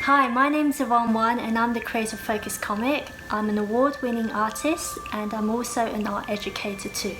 Hi, my name's Yvonne Wan and I'm the creator of Focus Comic. I'm an award-winning artist and I'm also an art educator too.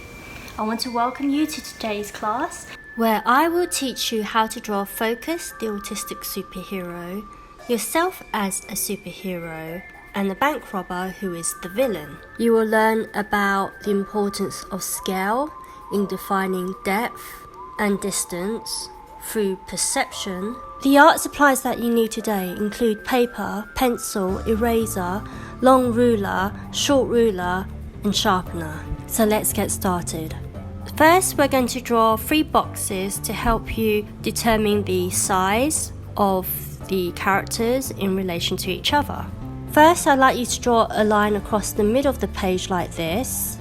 I want to welcome you to today's class where I will teach you how to draw Focus, the autistic superhero, yourself as a superhero, and the bank robber who is the villain. You will learn about the importance of scale in defining depth and distance through perception. The art supplies that you need today include paper, pencil, eraser, long ruler, short ruler, and sharpener. So let's get started. First, we're going to draw 3 boxes to help you determine the size of the characters in relation to each other. First, I'd like you to draw a line across the middle of the page like this,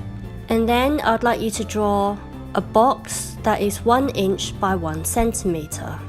and then I'd like you to draw a box that is 1 inch by 1 centimeter.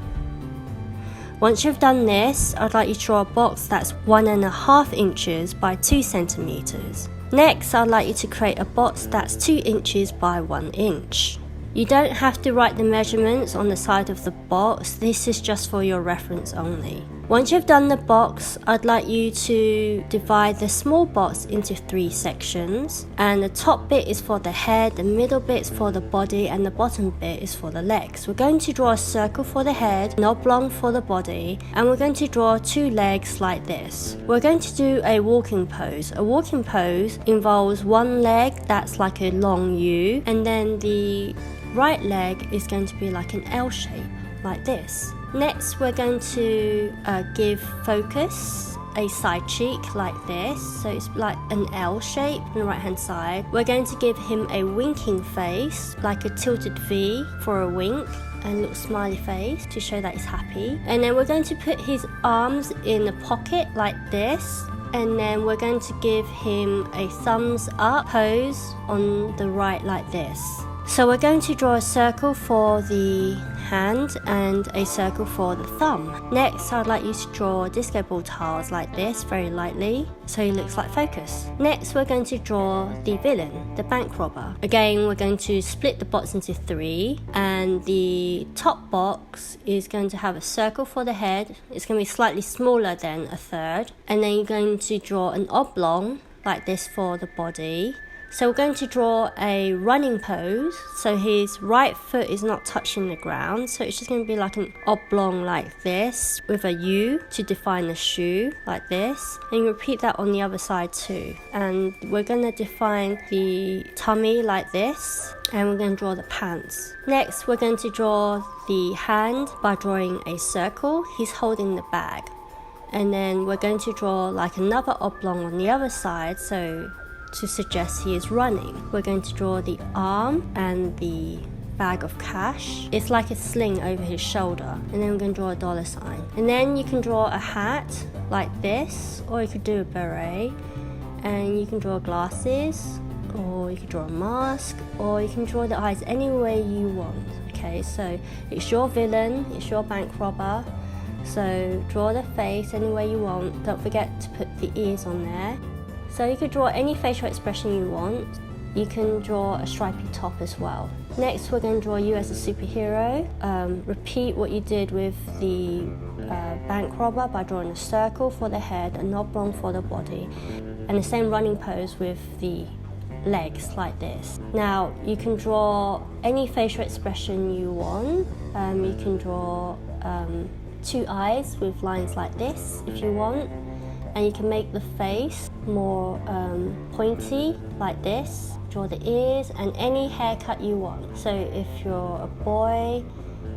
Once you've done this, I'd like you to draw a box that's 1.5 inches by 2 centimeters. Next, I'd like you to create a box that's 2 inches by 1 inch. You don't have to write the measurements on the side of the box, this is just for your reference only. Once you've done the box, I'd like you to divide the small box into 3 sections, and the top bit is for the head, the middle bit is for the body, and the bottom bit is for the legs. We're going to draw a circle for the head, an oblong for the body, and we're going to draw 2 legs like this. We're going to do a walking pose. A walking pose involves 1 leg that's like a long U, and then the right leg is going to be like an L shape, like this. Next, we're going to give Focus a side cheek like this, so it's like an L shape on the right hand side. We're going to give him a winking face, like a tilted V for a wink, and a little smiley face to show that he's happy. And then we're going to put his arms in a pocket like this, and then we're going to give him a thumbs up pose on the right like this. So we're going to draw a circle for the hand and a circle for the thumb. Next, I'd like you to draw disco ball tiles like this, very lightly, so he looks like Focus. Next, we're going to draw the villain, the bank robber. Again, we're going to split the box into 3, and the top box is going to have a circle for the head. It's going to be slightly smaller than a third, and then you're going to draw an oblong like this for the body. So we're going to draw a running pose, so his right foot is not touching the ground, so it's just going to be like an oblong like this with a U to define the shoe like this, and you repeat that on the other side too. And we're going to define the tummy like this, and we're going to draw the pants. Next, we're going to draw the hand by drawing a circle. He's holding the bag, and then we're going to draw like another oblong on the other side, so to suggest he is running. We're going to draw the arm and the bag of cash. It's like a sling over his shoulder, and then we're going to draw a dollar sign. And then you can draw a hat like this, or you could do a beret, and you can draw glasses, or you can draw a mask, or you can draw the eyes any way you want. Okay, so it's your villain, it's your bank robber, so draw the face any way you want. Don't forget to put the ears on there. So you could draw any facial expression you want. You can draw a stripy top as well. Next, we're going to draw you as a superhero. Repeat what you did with the bank robber by drawing a circle for the head, an oblong for the body, and the same running pose with the legs like this. Now, you can draw any facial expression you want. You can draw 2 eyes with lines like this if you want. And you can make the face more pointy like this. Draw the ears and any haircut you want. So if you're a boy,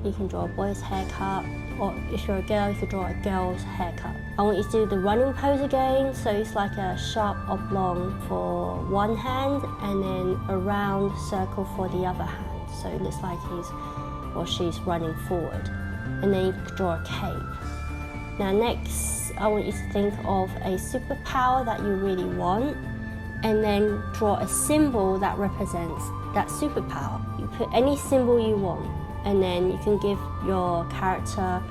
you can draw a boy's haircut, or if you're a girl, you could draw a girl's haircut. I want you to do the running pose again, so it's like a sharp oblong for one hand and then a round circle for the other hand. So it looks like he's or she's running forward. And then you could draw a cape. Now next, I want you to think of a superpower that you really want, and then draw a symbol that represents that superpower. You put any symbol you want, and then you can give your character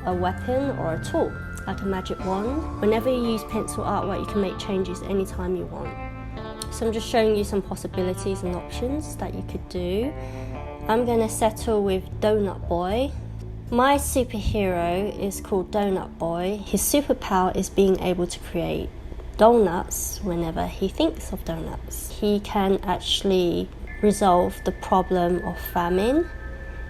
a weapon or a tool, like a magic wand. Whenever you use pencil artwork, you can make changes anytime you want. So I'm just showing you some possibilities and options that you could do. I'm going to settle with Donut Boy. My superhero is called Donut Boy. His superpower is being able to create donuts whenever he thinks of donuts. He can actually resolve the problem of famine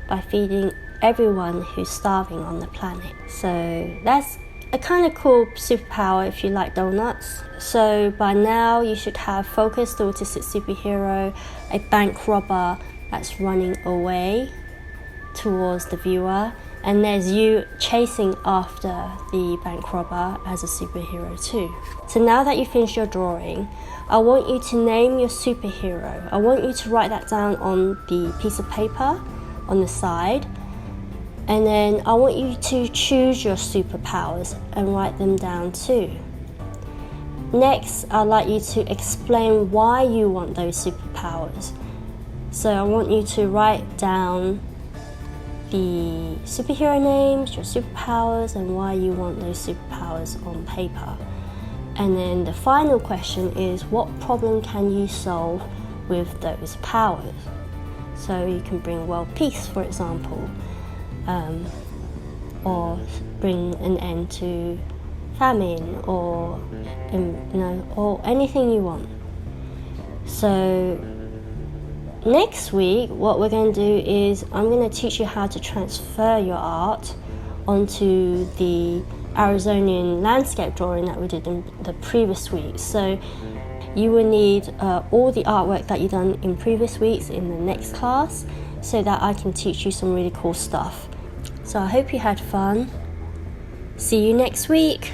by feeding everyone who's starving on the planet. So that's a kind of cool superpower if you like donuts. So by now you should have focused autistic superhero, a bank robber that's running away towards the viewer, and there's you chasing after the bank robber as a superhero too. So now that you finished your drawing, I want you to name your superhero. I want you to write that down on the piece of paper on the side, and then I want you to choose your superpowers and write them down too. Next, I'd like you to explain why you want those superpowers. So I want you to write down the superhero names, your superpowers, and why you want those superpowers on paper. And then the final question is, what problem can you solve with those powers? So you can bring world peace, for example, or bring an end to famine, or or anything you want. So next week, what we're going to do is I'm going to teach you how to transfer your art onto the Arizonian landscape drawing that we did in the previous week. So you will need all the artwork that you've done in previous weeks in the next class, so that I can teach you some really cool stuff. So I hope you had fun. See you next week.